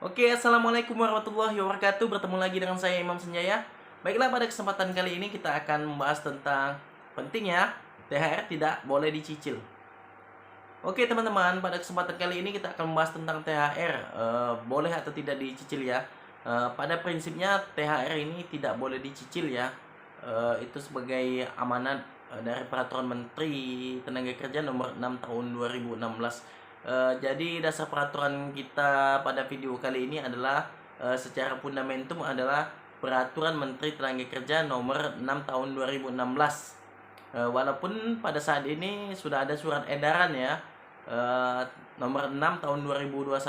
Oke, assalamualaikum warahmatullahi wabarakatuh. Bertemu lagi dengan saya Imam Senjaya. Baiklah, pada kesempatan kali ini kita akan membahas tentang pentingnya THR tidak boleh dicicil. Oke teman-teman, pada kesempatan kali ini kita akan membahas tentang THR boleh atau tidak dicicil ya. Pada prinsipnya THR ini tidak boleh dicicil ya. Itu sebagai amanat dari Peraturan Menteri Tenaga Kerja Nomor 6 Tahun 2016. Jadi dasar peraturan kita pada video kali ini adalah secara fundamentum adalah Peraturan Menteri Tenaga Kerja Nomor 6 Tahun 2016. Walaupun pada saat ini sudah ada surat edaran ya, nomor 6 tahun 2021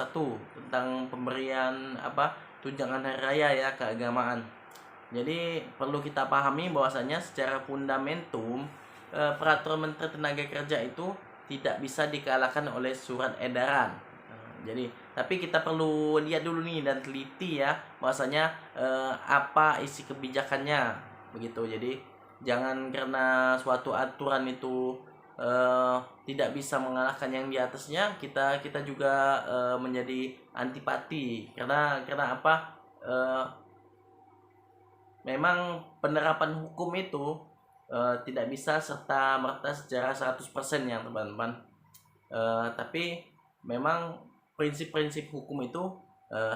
tentang pemberian tunjangan hari raya ya keagamaan. Jadi perlu kita pahami bahwasanya secara fundamentum peraturan Menteri Tenaga Kerja itu tidak bisa dikalahkan oleh surat edaran. Jadi tapi kita perlu lihat dulu nih dan teliti ya bahwasanya apa isi kebijakannya begitu. Jadi jangan karena suatu aturan itu tidak bisa mengalahkan yang di atasnya, kita juga menjadi antipati karena apa? Memang penerapan hukum itu tidak bisa serta merta secara 100% ya teman-teman. Tapi memang prinsip-prinsip hukum itu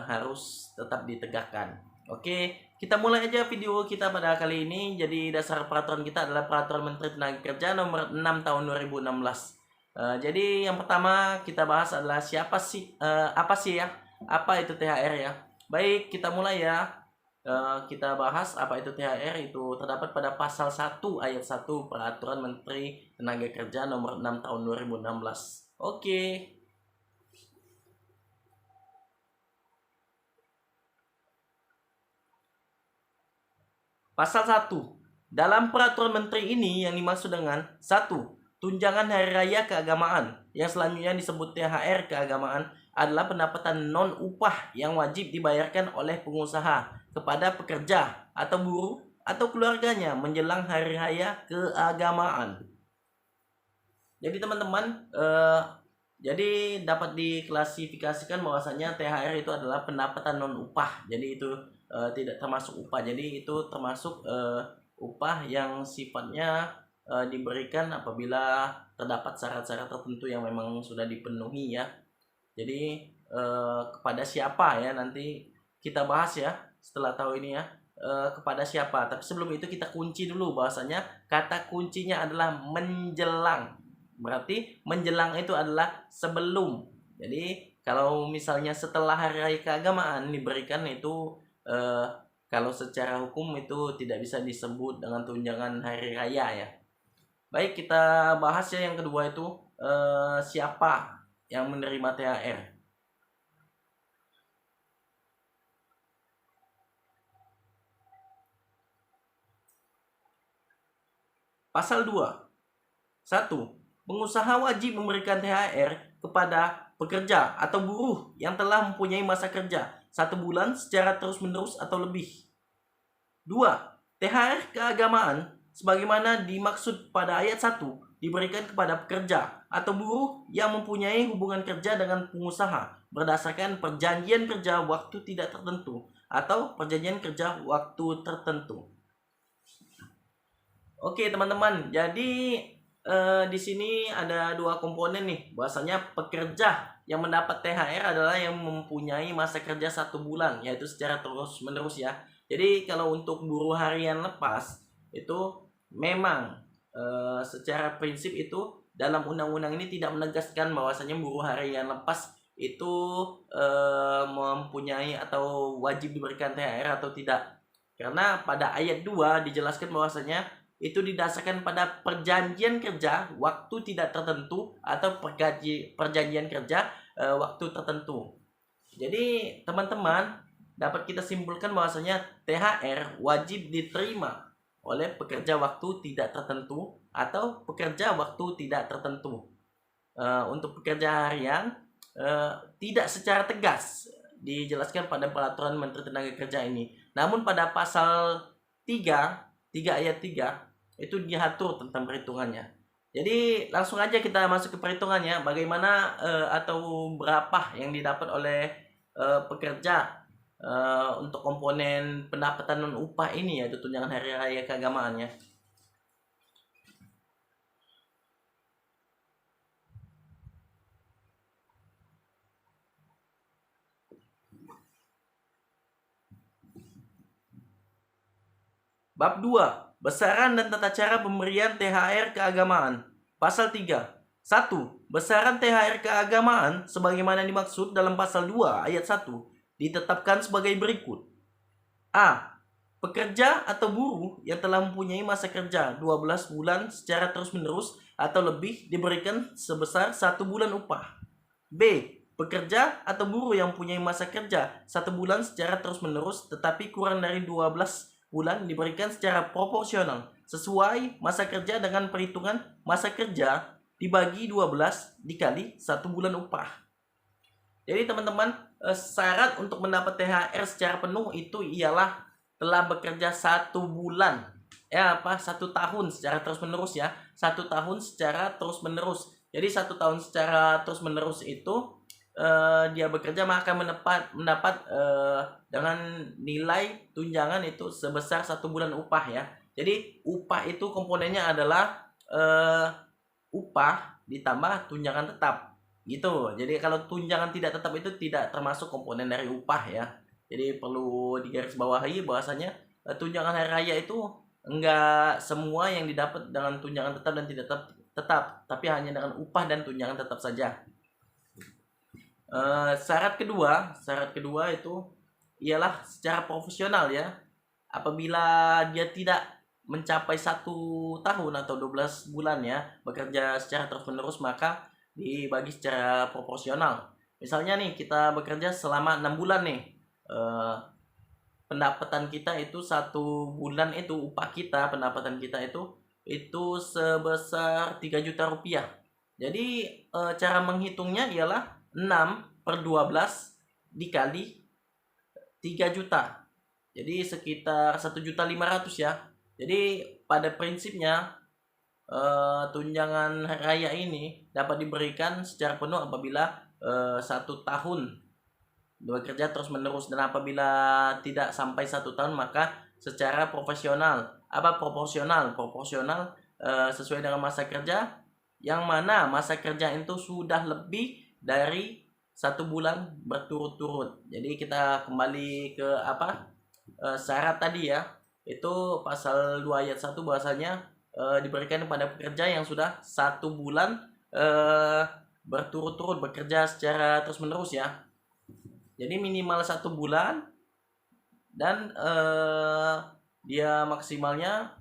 harus tetap ditegakkan. Oke, kita mulai aja video kita pada kali ini. Jadi dasar peraturan kita adalah Peraturan Menteri Tenaga Kerja Nomor 6 Tahun 2016. Jadi yang pertama kita bahas adalah apa itu THR ya. Baik, kita mulai ya. Kita bahas apa itu THR. Itu terdapat pada pasal 1 ayat 1 Peraturan Menteri Tenaga Kerja Nomor 6 Tahun 2016. Oke. Pasal 1. Dalam peraturan menteri ini yang dimaksud dengan 1. Tunjangan hari raya keagamaan yang selanjutnya disebut THR keagamaan adalah pendapatan non-upah yang wajib dibayarkan oleh pengusaha kepada pekerja atau buruh atau keluarganya menjelang hari raya keagamaan. Jadi teman-teman, jadi dapat diklasifikasikan bahwasanya THR itu adalah pendapatan non-upah. Jadi itu tidak termasuk upah. Jadi itu termasuk upah yang sifatnya diberikan apabila terdapat syarat-syarat tertentu yang memang sudah dipenuhi ya. Jadi kepada siapa ya, nanti kita bahas ya setelah tahu ini ya, kepada siapa. Tapi sebelum itu kita kunci dulu bahwasanya kata kuncinya adalah menjelang. Berarti menjelang itu adalah sebelum. Jadi kalau misalnya setelah hari raya keagamaan diberikan itu kalau secara hukum itu tidak bisa disebut dengan tunjangan hari raya ya. Baik, kita bahas ya yang kedua itu siapa yang menerima THR. Pasal 2. 1. Pengusaha wajib memberikan THR kepada pekerja atau buruh yang telah mempunyai masa kerja 1 bulan secara terus-menerus atau lebih. 2. THR keagamaan sebagaimana dimaksud pada ayat 1 diberikan kepada pekerja atau buruh yang mempunyai hubungan kerja dengan pengusaha berdasarkan perjanjian kerja waktu tidak tertentu atau perjanjian kerja waktu tertentu. Oke teman-teman, jadi di sini ada dua komponen nih. Bahwasanya pekerja yang mendapat THR adalah yang mempunyai masa kerja 1 bulan, yaitu secara terus menerus ya. Jadi kalau untuk buruh harian lepas itu memang secara prinsip itu dalam undang-undang ini tidak menegaskan bahwasanya buruh harian lepas itu mempunyai atau wajib diberikan THR atau tidak. Karena pada ayat 2 dijelaskan bahwasanya itu didasarkan pada perjanjian kerja waktu tidak tertentu atau perjanjian kerja waktu tertentu. Jadi teman-teman dapat kita simpulkan bahwasanya THR wajib diterima oleh pekerja waktu tidak tertentu atau pekerja waktu tidak tertentu. Untuk pekerja harian tidak secara tegas dijelaskan pada Peraturan Menteri Tenaga Kerja ini. Namun pada pasal 3 ayat 3 itu diatur tentang perhitungannya. Jadi langsung aja kita masuk ke perhitungannya, bagaimana atau berapa yang didapat oleh pekerja untuk komponen pendapatan non upah ini, yaitu tunjangan hari raya keagamaan ya. Bab 2. Besaran dan tata cara pemberian THR keagamaan. Pasal 3. 1. Besaran THR keagamaan sebagaimana dimaksud dalam pasal 2 ayat 1 ditetapkan sebagai berikut. A. Pekerja atau buruh yang telah mempunyai masa kerja 12 bulan secara terus-menerus atau lebih diberikan sebesar 1 bulan upah. B. Pekerja atau buruh yang mempunyai masa kerja 1 bulan secara terus-menerus tetapi kurang dari 12 bulan diberikan secara proporsional sesuai masa kerja dengan perhitungan masa kerja dibagi 12 dikali 1 bulan upah. Jadi teman-teman, syarat untuk mendapat THR secara penuh itu ialah telah bekerja 1 bulan, 1 tahun secara terus-menerus ya, 1 tahun secara terus-menerus. Jadi 1 tahun secara terus-menerus itu dia bekerja maka mendapat dengan nilai tunjangan itu sebesar 1 bulan upah ya. Jadi upah itu komponennya adalah upah ditambah tunjangan tetap gitu. Jadi kalau tunjangan tidak tetap itu tidak termasuk komponen dari upah ya. Jadi perlu digarisbawahi bahwasanya tunjangan hari raya itu enggak semua yang didapat dengan tunjangan tetap dan tidak tetap, tapi hanya dengan upah dan tunjangan tetap saja. Syarat kedua itu ialah secara profesional ya. Apabila dia tidak mencapai 1 tahun atau 12 bulan ya bekerja secara terus-menerus, maka dibagi secara proporsional. Misalnya nih kita bekerja selama 6 bulan nih, pendapatan kita itu 1 bulan itu upah kita, pendapatan kita itu sebesar 3 juta rupiah. Jadi cara menghitungnya ialah 6/12 dikali 3 juta. Jadi sekitar 1.500.000 ya. Jadi pada prinsipnya tunjangan hari raya ini dapat diberikan secara penuh apabila 1 tahun bekerja terus menerus, dan apabila tidak sampai 1 tahun maka secara profesional. Apa proporsional? Proporsional sesuai dengan masa kerja, yang mana masa kerja itu sudah lebih dari 1 bulan berturut-turut. Jadi kita kembali ke syarat tadi ya, itu pasal 2 ayat 1 bahwasanya diberikan kepada pekerja yang sudah 1 bulan berturut-turut bekerja secara terus-menerus ya. Jadi minimal 1 bulan dan dia maksimalnya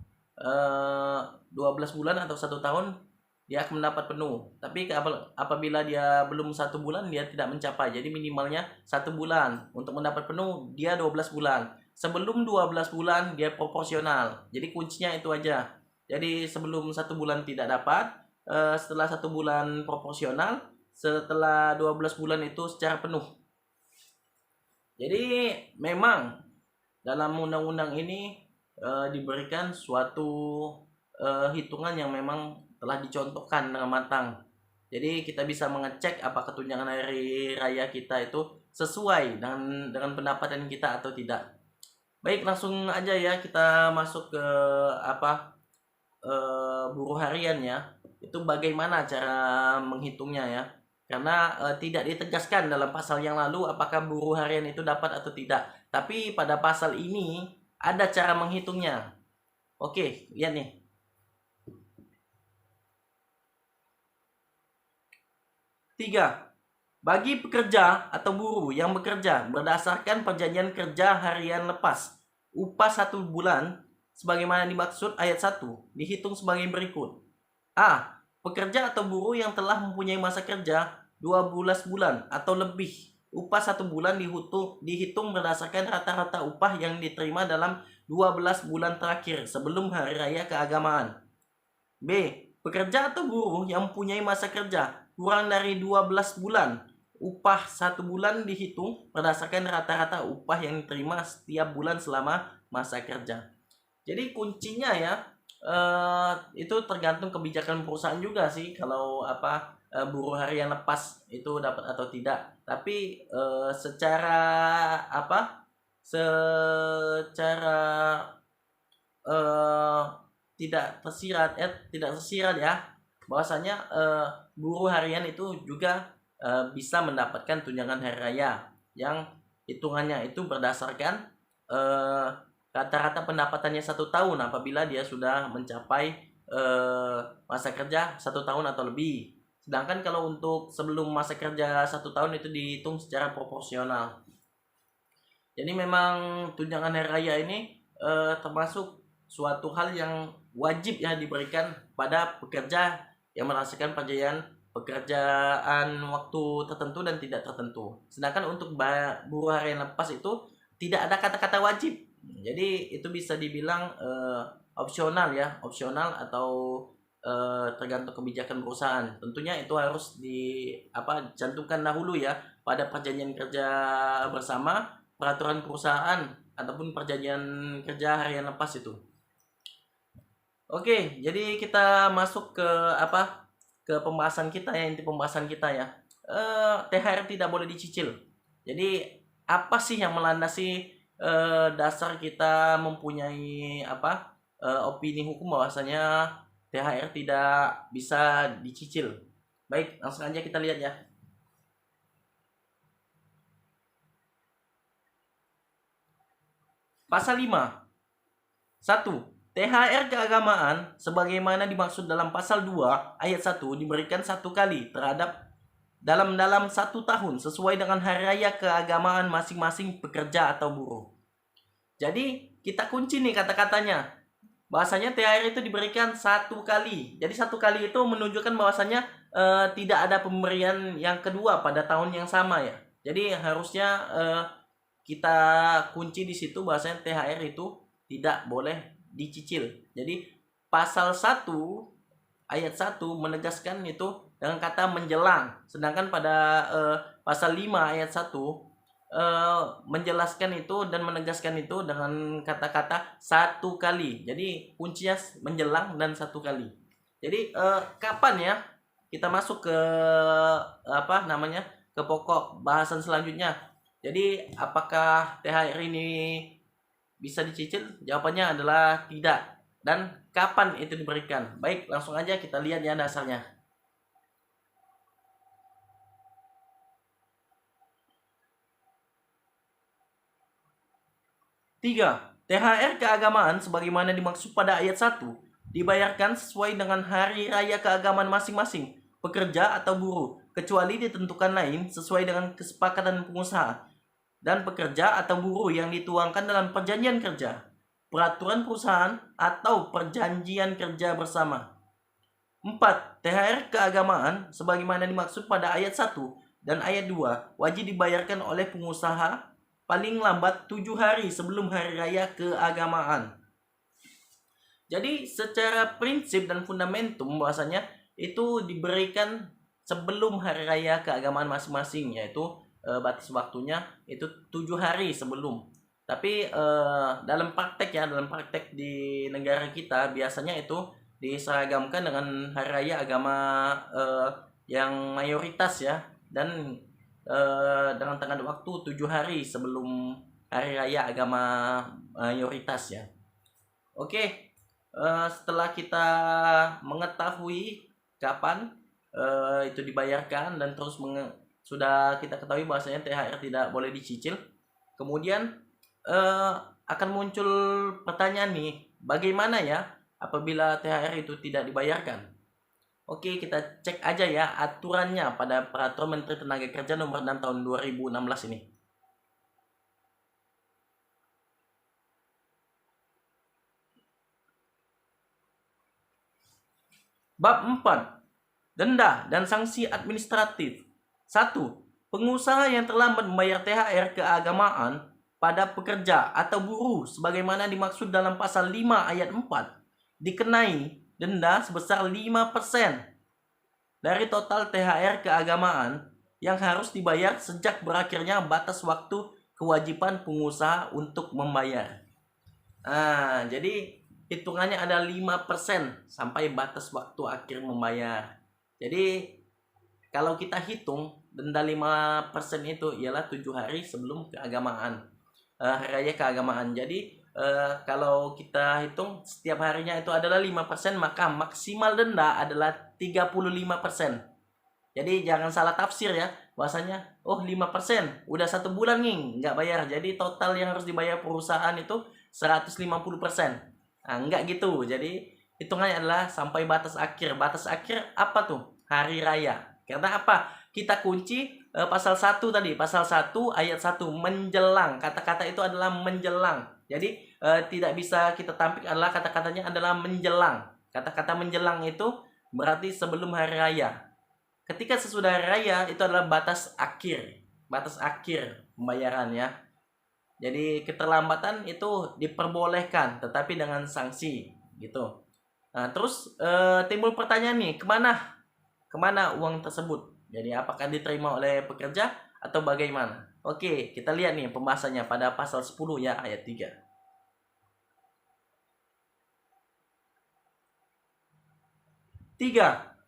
12 bulan atau 1 tahun dia akan mendapat penuh. Tapi apabila dia belum 1 bulan dia tidak mencapai. Jadi minimalnya 1 bulan. Untuk mendapat penuh dia 12 bulan. Sebelum 12 bulan dia proporsional. Jadi kuncinya itu aja. Jadi sebelum 1 bulan tidak dapat, setelah 1 bulan proporsional, setelah 12 bulan itu secara penuh. Jadi memang dalam undang-undang ini diberikan suatu hitungan yang memang telah dicontohkan dengan matang. Jadi kita bisa mengecek apakah tunjangan hari raya kita itu sesuai dengan pendapatan kita atau tidak. Baik, langsung aja ya kita masuk ke buruh harian ya. Itu bagaimana cara menghitungnya ya. Karena tidak ditegaskan dalam pasal yang lalu apakah buruh harian itu dapat atau tidak. Tapi pada pasal ini ada cara menghitungnya. Oke, lihat nih. 3. Bagi pekerja atau buruh yang bekerja berdasarkan perjanjian kerja harian lepas, upah 1 bulan sebagaimana dimaksud ayat 1 dihitung sebagai berikut. A. Pekerja atau buruh yang telah mempunyai masa kerja 12 bulan atau lebih, upah 1 bulan dihitung berdasarkan rata-rata upah yang diterima dalam 12 bulan terakhir sebelum hari raya keagamaan. B. Pekerja atau buruh yang mempunyai masa kerja kurang dari 12 bulan, upah 1 bulan dihitung berdasarkan rata-rata upah yang diterima setiap bulan selama masa kerja. Jadi kuncinya ya itu tergantung kebijakan perusahaan juga sih. Kalau buruh harian lepas itu dapat atau tidak. Tapi secara apa? Secara eh, tidak tersirat ya, bahwasanya buruh harian itu juga bisa mendapatkan tunjangan hari raya yang hitungannya itu berdasarkan eh, rata-rata pendapatannya 1 tahun apabila dia sudah mencapai masa kerja 1 tahun atau lebih. Sedangkan kalau untuk sebelum masa kerja 1 tahun itu dihitung secara proporsional. Jadi memang tunjangan hari raya ini termasuk suatu hal yang wajib ya diberikan pada pekerja yang merasakan pekerjaan waktu tertentu dan tidak tertentu. Sedangkan untuk buruh harian lepas itu tidak ada kata-kata wajib. Jadi itu bisa dibilang opsional ya, opsional atau tergantung kebijakan perusahaan. Tentunya itu harus cantumkan dahulu ya pada perjanjian kerja bersama, peraturan perusahaan ataupun perjanjian kerja harian lepas itu. Oke, jadi kita masuk ke pembahasan kita ya, inti pembahasan kita ya. THR tidak boleh dicicil. Jadi apa sih yang melandasi dasar kita mempunyai opini hukum bahwasanya THR tidak bisa dicicil? Baik, langsung aja kita lihat ya. Pasal 5. 1. THR keagamaan sebagaimana dimaksud dalam pasal 2 ayat 1 diberikan 1 kali terhadap dalam 1 tahun sesuai dengan hari raya keagamaan masing-masing pekerja atau buruh. Jadi kita kunci nih kata-katanya. Bahasanya THR itu diberikan 1 kali. Jadi 1 kali itu menunjukkan bahwasanya tidak ada pemberian yang kedua pada tahun yang sama ya. Jadi harusnya kita kunci di situ bahwasanya THR itu tidak boleh dicicil. Jadi pasal 1 ayat 1 menegaskan itu dengan kata menjelang. Sedangkan pada pasal 5 ayat 1 menjelaskan itu dan menegaskan itu dengan kata-kata 1 kali. Jadi kuncinya menjelang dan 1 kali. Jadi kapan ya kita masuk ke ke pokok bahasan selanjutnya. Jadi apakah THR ini bisa dicicil? Jawabannya adalah tidak. Dan kapan itu diberikan? Baik, langsung aja kita lihat ya dasarnya. Tiga, THR keagamaan sebagaimana dimaksud pada ayat 1 dibayarkan sesuai dengan hari raya keagamaan masing-masing pekerja atau buruh, kecuali ditentukan lain sesuai dengan kesepakatan pengusaha dan pekerja atau buruh yang dituangkan dalam perjanjian kerja, peraturan perusahaan, atau perjanjian kerja bersama. 4. THR keagamaan sebagaimana dimaksud pada ayat 1 dan ayat 2 wajib dibayarkan oleh pengusaha paling lambat 7 hari sebelum hari raya keagamaan. Jadi secara prinsip dan fundamentum bahwasanya itu diberikan sebelum hari raya keagamaan masing-masing, yaitu batas waktunya itu 7 hari sebelum. Tapi dalam praktek di negara kita biasanya itu diseragamkan dengan hari raya agama yang mayoritas ya, dan dengan tenggat waktu 7 hari sebelum hari raya agama mayoritas ya. Oke, setelah kita mengetahui kapan itu dibayarkan dan terus sudah kita ketahui bahwasanya THR tidak boleh dicicil. Kemudian akan muncul pertanyaan nih, bagaimana ya apabila THR itu tidak dibayarkan? Oke, kita cek aja ya aturannya pada Peraturan Menteri Tenaga Kerja Nomor 6 Tahun 2016 ini. Bab 4. Denda dan sanksi administratif. 1. Pengusaha yang terlambat membayar THR keagamaan pada pekerja atau buruh sebagaimana dimaksud dalam pasal 5 ayat 4 dikenai denda sebesar 5% dari total THR keagamaan yang harus dibayar sejak berakhirnya batas waktu kewajiban pengusaha untuk membayar. Jadi hitungannya ada 5% sampai batas waktu akhir membayar. Jadi kalau kita hitung denda 5% itu ialah 7 hari sebelum keagamaan, hari raya keagamaan. Jadi kalau kita hitung setiap harinya itu adalah 5%, maka maksimal denda adalah 35%. Jadi jangan salah tafsir ya, bahwasanya oh 5% udah 1 bulan nih nggak bayar, jadi total yang harus dibayar perusahaan itu 150%. Nah, nggak gitu. Jadi hitungannya adalah sampai batas akhir. Batas akhir apa tuh? Hari raya. Karena apa? Kita kunci pasal 1 tadi, pasal 1 ayat 1, menjelang. Kata-kata itu adalah menjelang. Jadi tidak bisa kita tampik adalah kata-katanya adalah menjelang. Kata-kata menjelang itu berarti sebelum hari raya. Ketika sesudah hari raya itu adalah batas akhir pembayaran ya. Jadi keterlambatan itu diperbolehkan, tetapi dengan sanksi gitu. Nah, terus timbul pertanyaan nih, kemana uang tersebut? Jadi apakah diterima oleh pekerja atau bagaimana? Oke, kita lihat nih pembahasannya pada pasal 10 ya, ayat 3.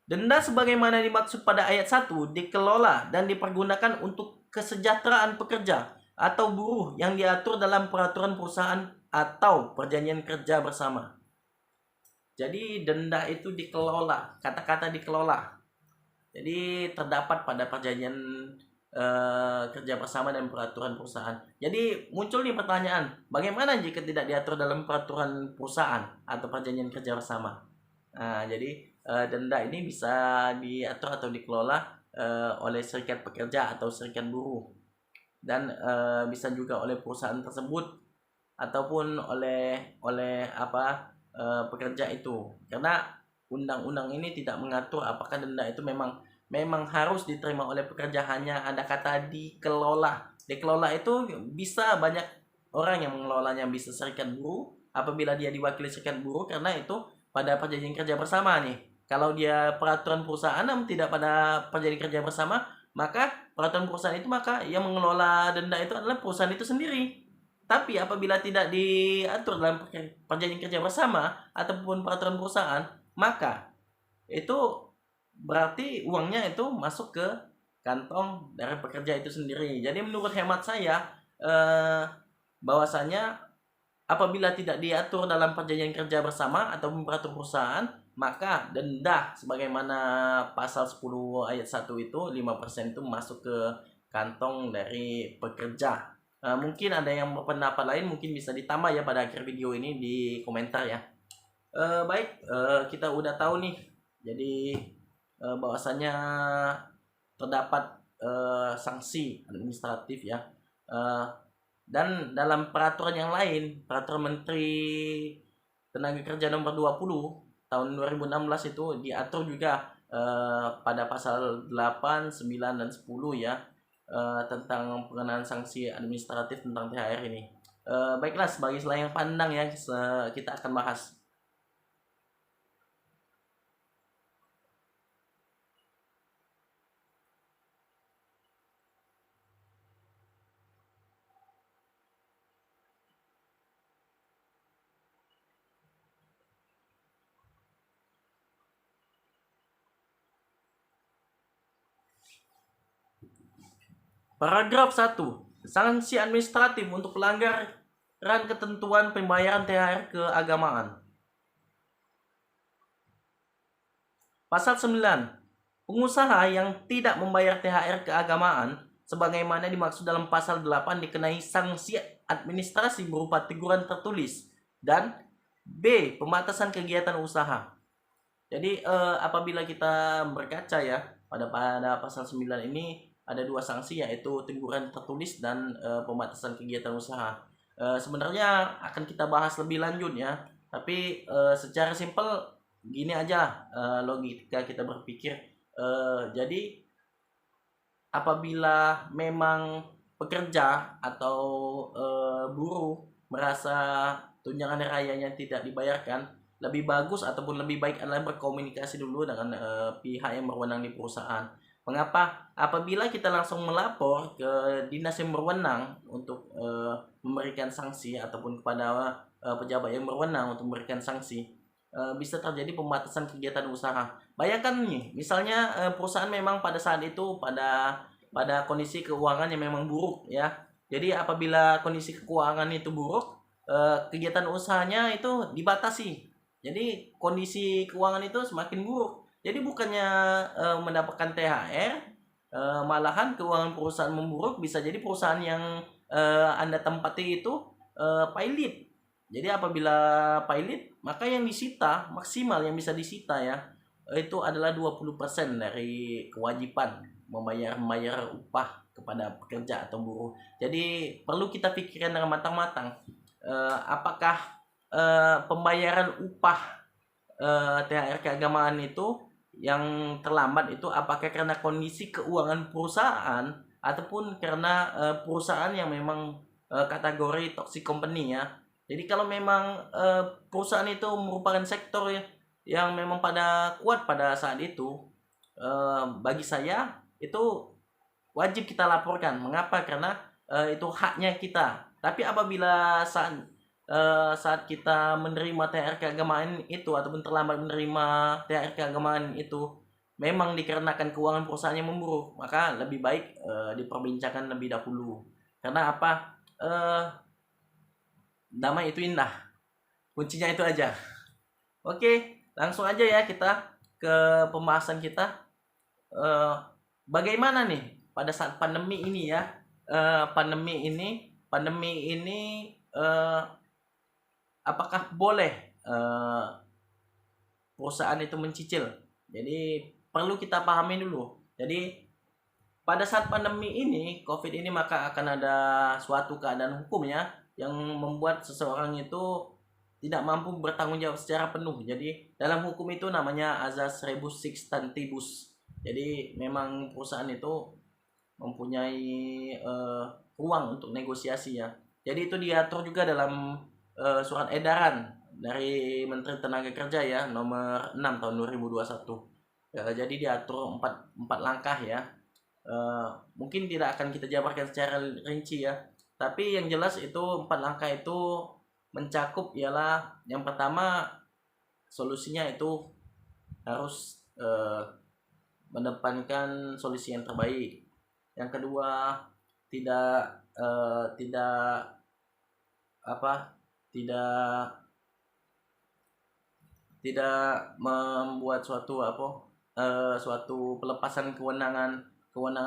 Denda sebagaimana dimaksud pada ayat 1 dikelola dan dipergunakan untuk kesejahteraan pekerja atau buruh yang diatur dalam peraturan perusahaan atau perjanjian kerja bersama. Jadi denda itu dikelola, kata-kata dikelola. Jadi terdapat pada perjanjian kerja bersama dan peraturan perusahaan. Jadi muncul nih pertanyaan, bagaimana jika tidak diatur dalam peraturan perusahaan atau perjanjian kerja bersama? Nah, jadi denda ini bisa diatur atau dikelola oleh serikat pekerja atau serikat buruh, dan bisa juga oleh perusahaan tersebut ataupun oleh pekerja itu. Karena undang-undang ini tidak mengatur apakah denda itu memang harus diterima oleh pekerja, hanya ada kata dikelola. Dikelola itu bisa banyak orang yang mengelolanya, bisa serikat buruh apabila dia diwakili serikat buruh, karena itu pada perjanjian kerja bersama nih. Kalau dia peraturan perusahaan namun tidak pada perjanjian kerja bersama, maka peraturan perusahaan itu, maka yang mengelola denda itu adalah perusahaan itu sendiri. Tapi apabila tidak diatur dalam perjanjian kerja bersama ataupun peraturan perusahaan, maka itu berarti uangnya itu masuk ke kantong dari pekerja itu sendiri. Jadi menurut hemat saya bahwasanya apabila tidak diatur dalam perjanjian kerja bersama ataupun peraturan perusahaan, maka denda sebagaimana pasal 10 ayat 1 itu 5% itu masuk ke kantong dari pekerja. Mungkin ada yang berpendapat lain, mungkin bisa ditambah ya pada akhir video ini di komentar ya. Baik, kita udah tahu nih. Jadi bahwasanya terdapat sanksi administratif ya. Dan dalam peraturan yang lain, peraturan Menteri Tenaga Kerja nomor 20 tahun 2016 itu diatur juga pada pasal 8, 9, dan 10 ya, tentang pengenaan sanksi administratif tentang THR ini. Baiklah, sebagai selayang pandang ya, kita akan bahas. Paragraf 1. Sanksi administratif untuk pelanggaran ketentuan pembayaran THR keagamaan. Pasal 9. Pengusaha yang tidak membayar THR keagamaan sebagaimana dimaksud dalam pasal 8 dikenai sanksi administrasi berupa teguran tertulis, dan B. Pembatasan kegiatan usaha. Jadi apabila kita berkaca ya pada pasal 9 ini ada 2 sanksi, yaitu teguran tertulis dan pembatasan kegiatan usaha. Sebenarnya akan kita bahas lebih lanjut ya, tapi secara simpel gini aja logika kita berpikir. Jadi apabila memang pekerja atau buruh merasa tunjangan rayanya tidak dibayarkan, lebih bagus ataupun lebih baik adalah berkomunikasi dulu dengan pihak yang berwenang di perusahaan. Mengapa? Apabila kita langsung melapor ke dinas yang berwenang untuk memberikan sanksi ataupun kepada pejabat yang berwenang untuk memberikan sanksi, bisa terjadi pembatasan kegiatan usaha. Bayangkan nih, misalnya perusahaan memang pada saat itu pada kondisi keuangan yang memang buruk ya. Jadi apabila kondisi keuangan itu buruk, kegiatan usahanya itu dibatasi. Jadi kondisi keuangan itu semakin buruk. Jadi bukannya mendapatkan THR, malahan keuangan perusahaan memburuk, bisa jadi perusahaan yang Anda tempati itu pilot. Jadi apabila pilot, maka yang disita maksimal yang bisa disita ya itu adalah 20% dari kewajiban membayar upah kepada pekerja atau buruh. Jadi perlu kita pikirkan dengan matang-matang, apakah pembayaran upah THR keagamaan itu yang terlambat itu apakah karena kondisi keuangan perusahaan ataupun karena perusahaan yang memang kategori toxic company ya. Jadi kalau memang perusahaan itu merupakan sektor yang memang pada kuat pada saat itu, bagi saya itu wajib kita laporkan. Mengapa? Karena itu haknya kita. Tapi apabila saat kita menerima THR keagamaan itu ataupun terlambat menerima THR keagamaan itu memang dikarenakan keuangan perusahaan yang memburuk, maka lebih baik diperbincangkan lebih dahulu. Karena apa? Damai itu indah. Kuncinya itu aja. Oke, langsung aja ya kita ke pembahasan kita. Bagaimana nih pada saat pandemi ini ya? Pandemi ini apakah boleh perusahaan itu mencicil? Jadi perlu kita pahami dulu. Jadi pada saat pandemi ini, COVID ini, maka akan ada suatu keadaan hukum ya yang membuat seseorang itu tidak mampu bertanggung jawab secara penuh. Jadi dalam hukum itu namanya azas rebus sic stantibus. Jadi memang perusahaan itu mempunyai ruang untuk negosiasi ya. Jadi itu diatur juga dalam surat edaran dari Menteri Tenaga Kerja ya nomor 6 tahun 2021. Ya, jadi diatur 4 langkah ya. Mungkin tidak akan kita jabarkan secara rinci ya. Tapi yang jelas itu 4 langkah itu mencakup ialah yang pertama solusinya itu harus mendepankan solusi yang terbaik. Yang kedua tidak membuat suatu pelepasan kewenangan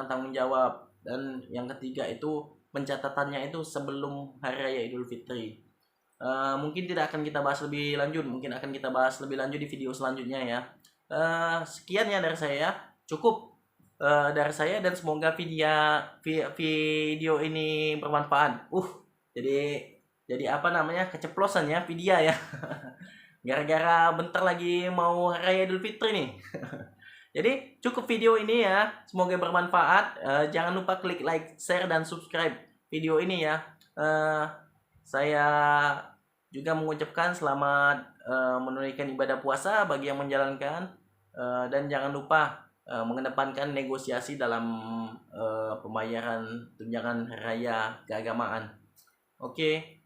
tanggung jawab. Dan yang ketiga itu pencatatannya itu sebelum hari raya Idul Fitri. Mungkin tidak akan kita bahas lebih lanjut, mungkin akan kita bahas lebih lanjut di video selanjutnya ya. Sekian ya dari saya, cukup dari saya, dan semoga video ini bermanfaat. Jadi apa namanya, keceplosan ya video ya. Gara-gara bentar lagi mau raya Idul Fitri nih. Jadi cukup video ini ya, semoga bermanfaat. Jangan lupa klik like, share, dan subscribe video ini ya. Saya juga mengucapkan selamat menunaikan ibadah puasa bagi yang menjalankan, dan jangan lupa mengedepankan negosiasi dalam pembayaran tunjangan raya keagamaan. Oke.